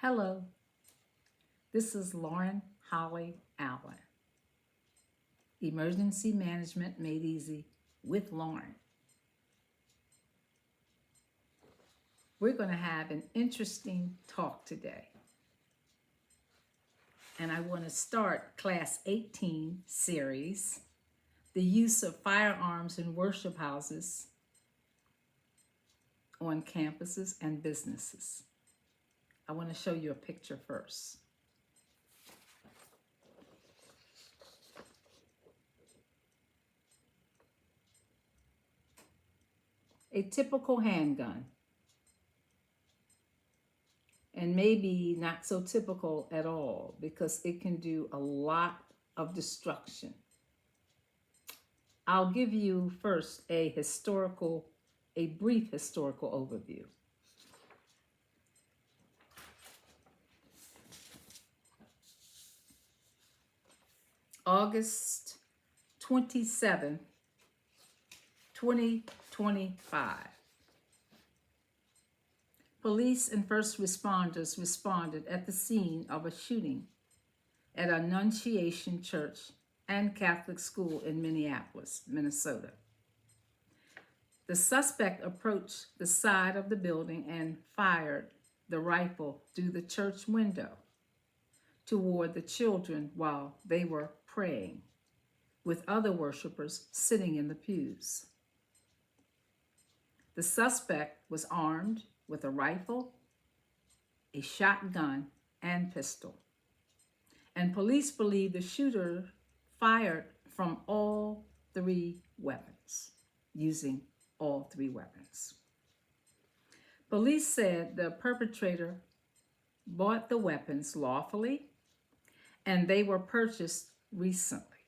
Hello, this is Lauren Holley-Allen. Emergency Management Made Easy with Lauren. We're going to have an interesting talk today. And I want to start Class 18 series, the use of firearms in worship houses on campuses and businesses. I want to show you a picture first. A typical handgun, and maybe not so typical at all because it can do a lot of destruction. I'll give you first a brief historical overview. August 27, 2025. Police and first responders responded at the scene of a shooting at Annunciation Church and Catholic School in Minneapolis, Minnesota. The suspect approached the side of the building and fired the rifle through the church window toward the children while they were praying, with other worshipers sitting in the pews. The suspect was armed with a rifle, a shotgun, and pistol. And police believe the shooter fired from all three weapons, using all three weapons. Police said the perpetrator bought the weapons lawfully and they were purchased recently.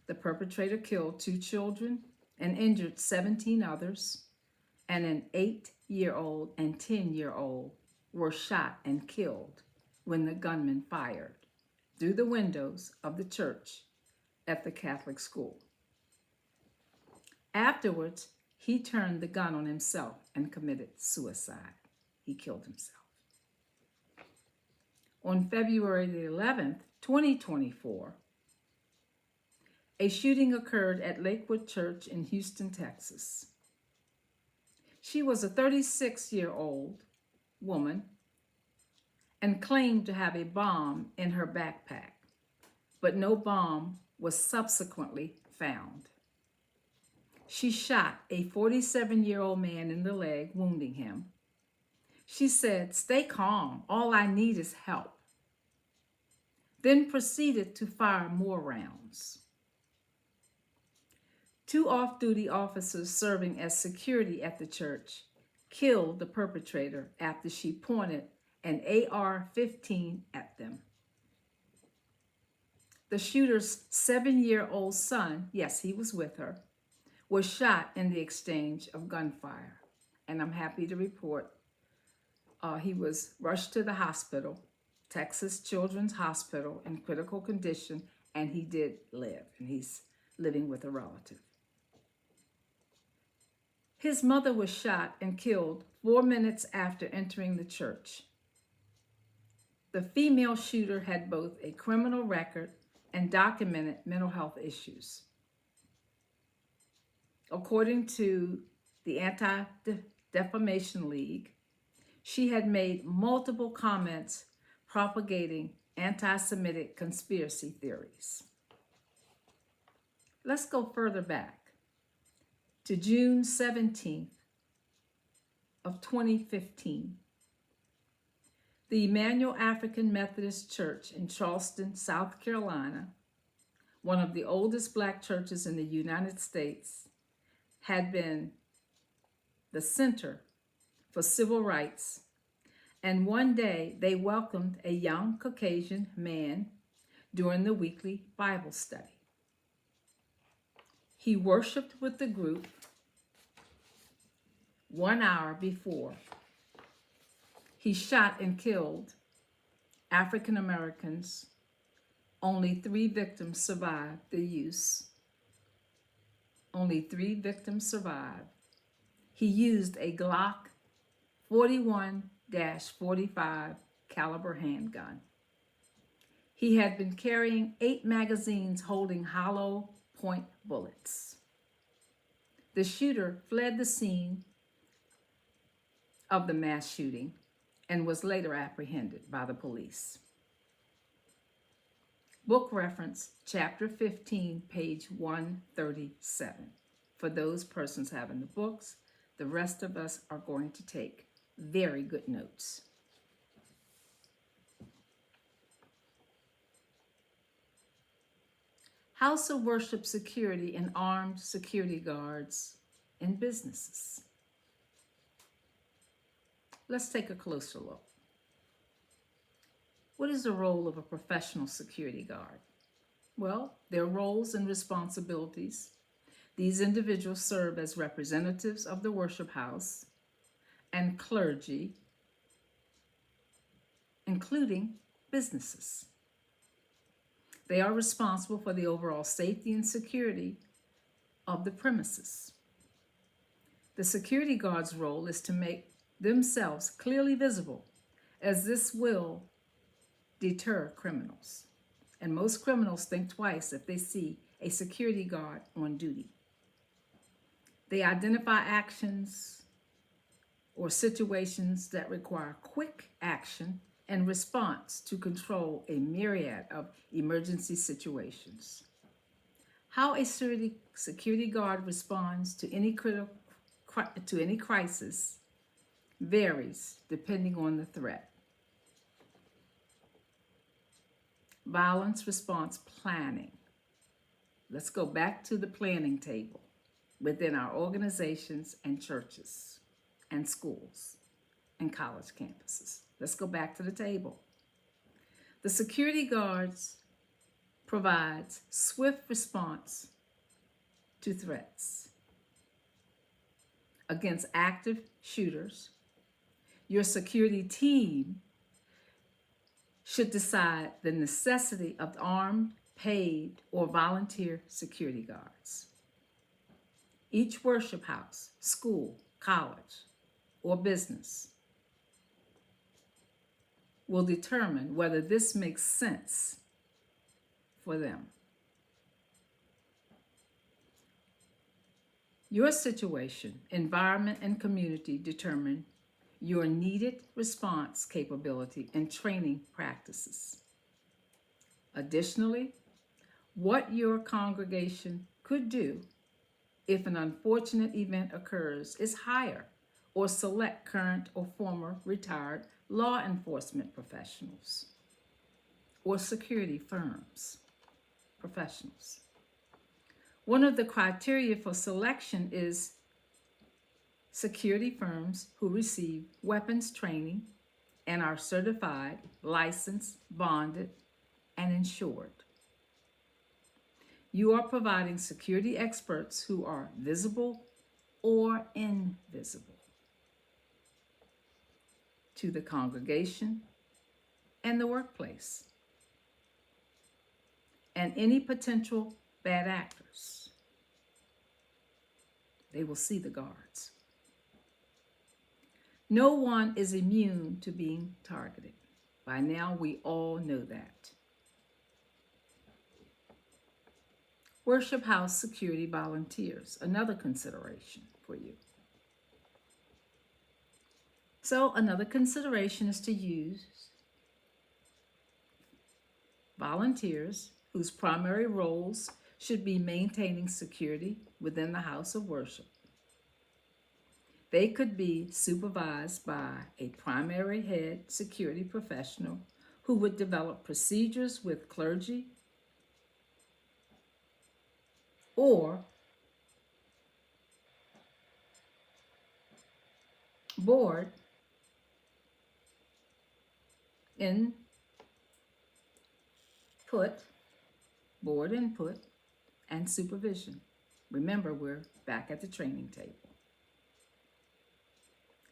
The perpetrator killed 2 children and injured 17 others, and an 8-year-old and 10-year-old were shot and killed when the gunman fired through the windows of the church at the Catholic school. Afterwards, he turned the gun on himself and committed suicide. He killed himself. On February the 11th, 2024, a shooting occurred at Lakewood Church in Houston, Texas. She was a 36-year-old woman and claimed to have a bomb in her backpack, but no bomb was subsequently found. She shot a 47-year-old man in the leg, wounding him. She said, "Stay calm, all I need is help," then proceeded to fire more rounds. 2 off-duty officers serving as security at the church killed the perpetrator after she pointed an AR-15 at them. The shooter's 7-year-old son, yes, he was with her, was shot in the exchange of gunfire. And I'm happy to report he was rushed to the hospital, Texas Children's Hospital, in critical condition, and he did live, and he's living with a relative. His mother was shot and killed 4 minutes after entering the church. The female shooter had both a criminal record and documented mental health issues. According to the Anti-Defamation League, she had made multiple comments propagating anti-Semitic conspiracy theories. Let's go further back to June 17th of 2015. The Emmanuel African Methodist Church in Charleston, South Carolina, one of the oldest Black churches in the United States, had been the center for civil rights, and one day they welcomed a young Caucasian man during the weekly Bible study. He worshiped with the group 1 hour before. He shot and killed African Americans. Only 3 victims survived the use. Only 3 victims survived. He used a Glock 41 .45 caliber handgun. He had been carrying 8 magazines holding hollow point bullets. The shooter fled the scene of the mass shooting and was later apprehended by the police. Book reference, chapter 15, page 137. For those persons having the books, the rest of us are going to take very good notes. House of worship security and armed security guards in businesses. Let's take a closer look. What is the role of a professional security guard? Well, their roles and responsibilities. These individuals serve as representatives of the worship house and clergy, including businesses. They are responsible for the overall safety and security of the premises. The security guard's role is to make themselves clearly visible, as this will deter criminals. And most criminals think twice if they see a security guard on duty. They identify actions or situations that require quick action and response to control a myriad of emergency situations. How a security guard responds to any crisis varies depending on the threat. Violence response planning. Let's go back to the planning table within our organizations and churches and schools and college campuses. Let's go back to the table. The security guards provides swift response to threats against active shooters. Your security team should decide the necessity of armed, paid, or volunteer security guards. Each worship house, school, college, or business will determine whether this makes sense for them. Your situation, environment, and community determine your needed response capability and training practices. Additionally, what your congregation could do if an unfortunate event occurs is hire or select current or former retired law enforcement professionals or security firms professionals. One of the criteria for selection is security firms who receive weapons training and are certified, licensed, bonded, and insured. You are providing security experts who are visible or invisible to the congregation and the workplace, and any potential bad actors. They will see the guards. No one is immune to being targeted. By now, we all know that. Worship house security volunteers, another consideration for you. So another consideration is to use volunteers whose primary roles should be maintaining security within the house of worship. They could be supervised by a primary head security professional who would develop procedures with clergy or board input and supervision. Remember, we're back at the training table.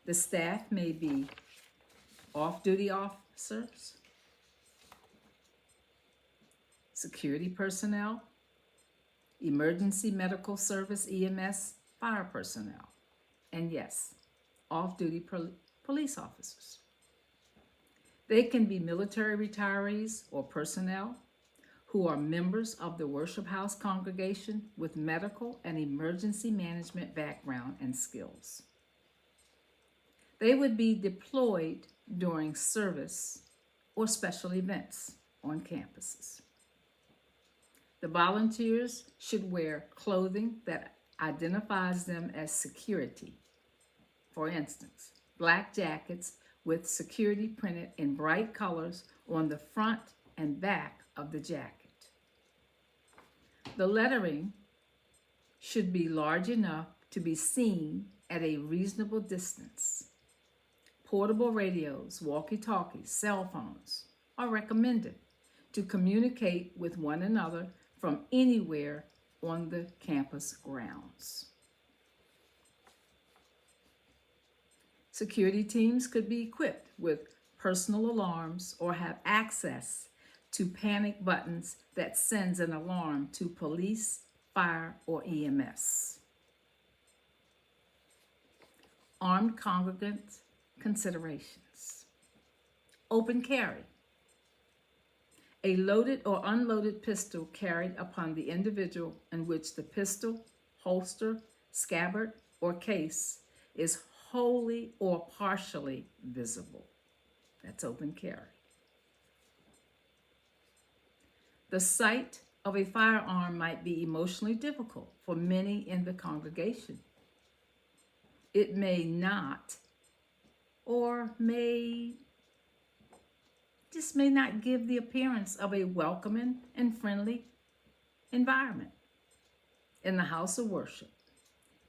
The staff may be off-duty officers, security personnel, emergency medical service, EMS, fire personnel, and yes, off-duty police officers. They can be military retirees or personnel who are members of the worship house congregation with medical and emergency management background and skills. They would be deployed during service or special events on campuses. The volunteers should wear clothing that identifies them as security. For instance, black jackets with security printed in bright colors on the front and back of the jacket. The lettering should be large enough to be seen at a reasonable distance. Portable radios, walkie-talkies, cell phones are recommended to communicate with one another from anywhere on the campus grounds. Security teams could be equipped with personal alarms or have access to panic buttons that sends an alarm to police, fire, or EMS. Armed congregant considerations. Open carry. A loaded or unloaded pistol carried upon the individual in which the pistol, holster, scabbard, or case is wholly or partially visible. That's open carry. The sight of a firearm might be emotionally difficult for many in the congregation. It may not, or may not give the appearance of a welcoming and friendly environment in the house of worship.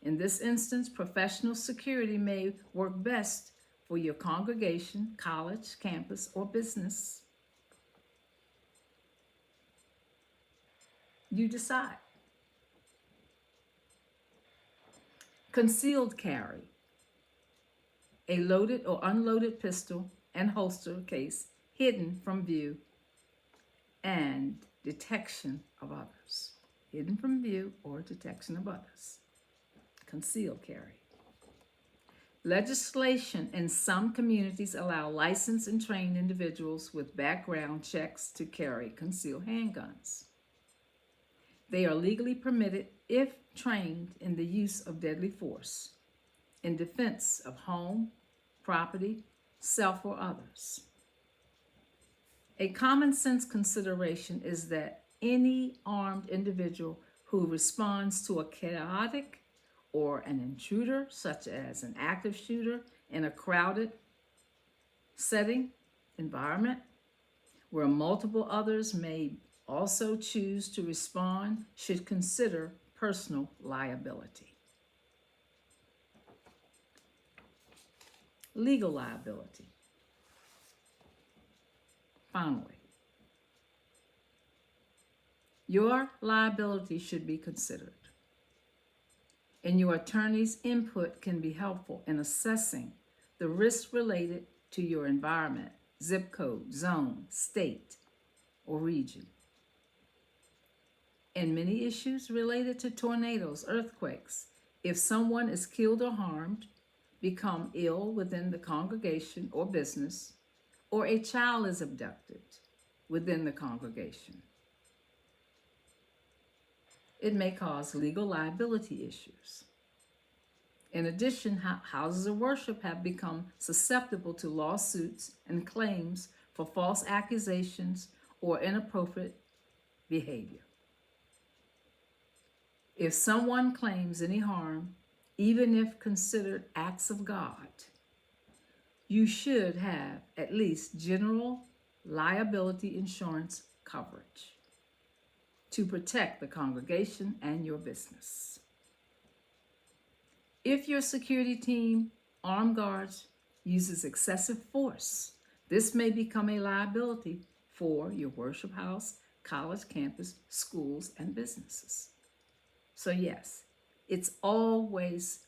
In this instance, professional security may work best for your congregation, college, campus, or business. You decide. Concealed carry. A loaded or unloaded pistol and holster case hidden from view and detection of others. Hidden from view or detection of others. Concealed carry. Legislation in some communities allow licensed and trained individuals with background checks to carry concealed handguns. They are legally permitted if trained in the use of deadly force in defense of home, property, self, or others. A common sense consideration is that any armed individual who responds to a chaotic or an intruder, such as an active shooter in a crowded setting, environment, where multiple others may also choose to respond, should consider personal liability. Legal liability. Finally, your liability should be considered, and your attorney's input can be helpful in assessing the risks related to your environment, zip code, zone, state, or region. And many issues related to tornadoes, earthquakes, if someone is killed or harmed, become ill within the congregation or business, or a child is abducted within the congregation. It may cause legal liability issues. In addition, houses of worship have become susceptible to lawsuits and claims for false accusations or inappropriate behavior. If someone claims any harm, even if considered acts of God, you should have at least general liability insurance coverage to protect the congregation and your business. If your security team, armed guards, uses excessive force, this may become a liability for your worship house, college campus, schools, and businesses. So yes, it's always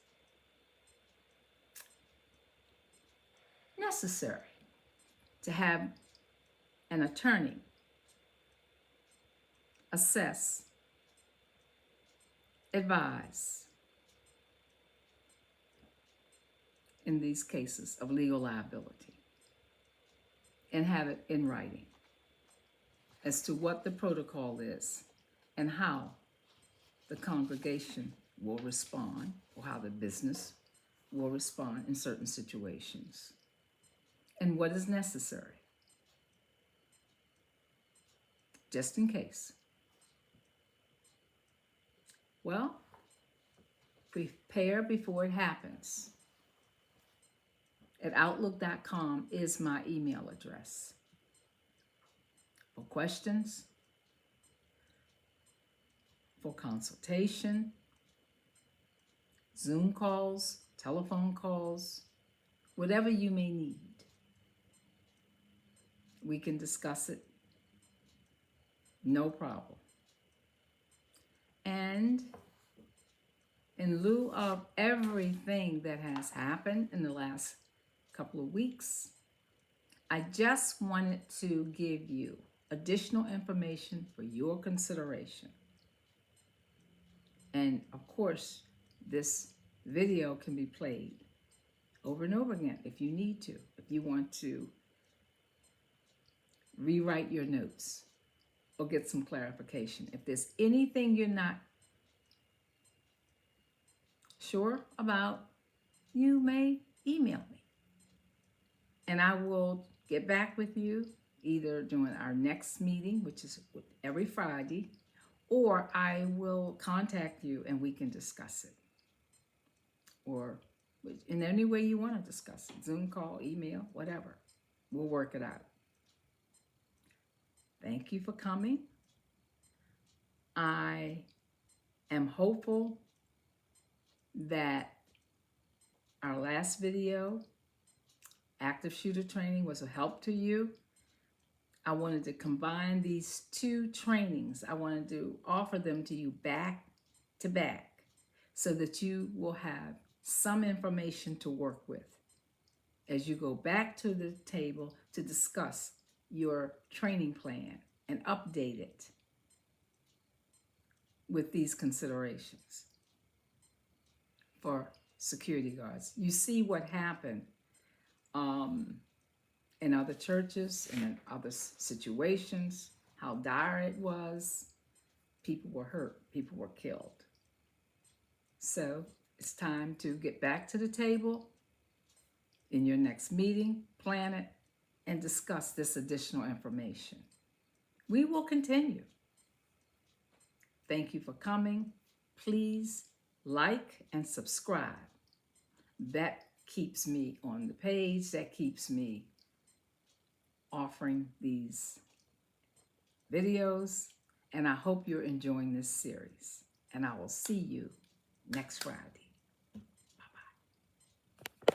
necessary to have an attorney assess, advise in these cases of legal liability. and have it in writing as to what the protocol is and how the congregation will respond, or how the business will respond in certain situations, and what is necessary, just in case. Well, prepare before it happens. At outlook.com is my email address. For questions, for consultation, Zoom calls, telephone calls, whatever you may need, we can discuss it. No problem. And in lieu of everything that has happened in the last couple of weeks, I just wanted to give you additional information for your consideration. And of course, this video can be played over and over again if you need to, if you want to rewrite your notes or get some clarification. If there's anything you're not sure about, you may email me. And I will get back with you either during our next meeting, which is every Friday, or I will contact you and we can discuss it. Or in any way you want to discuss it. Zoom call, email, whatever. We'll work it out. Thank you for coming. I am hopeful that our last video, active shooter training, was a help to you. I wanted to combine these two trainings. I wanted to offer them to you back to back so that you will have some information to work with as you go back to the table to discuss your training plan and update it with these considerations for security guards. You see what happened in other churches and in other situations, how dire it was. People were hurt, people were killed. So it's time to get back to the table in your next meeting, plan it, and discuss this additional information. We will continue. Thank you for coming. Please like and subscribe. That keeps me on the page. That keeps me offering these videos. And I hope you're enjoying this series. And I will see you next Friday.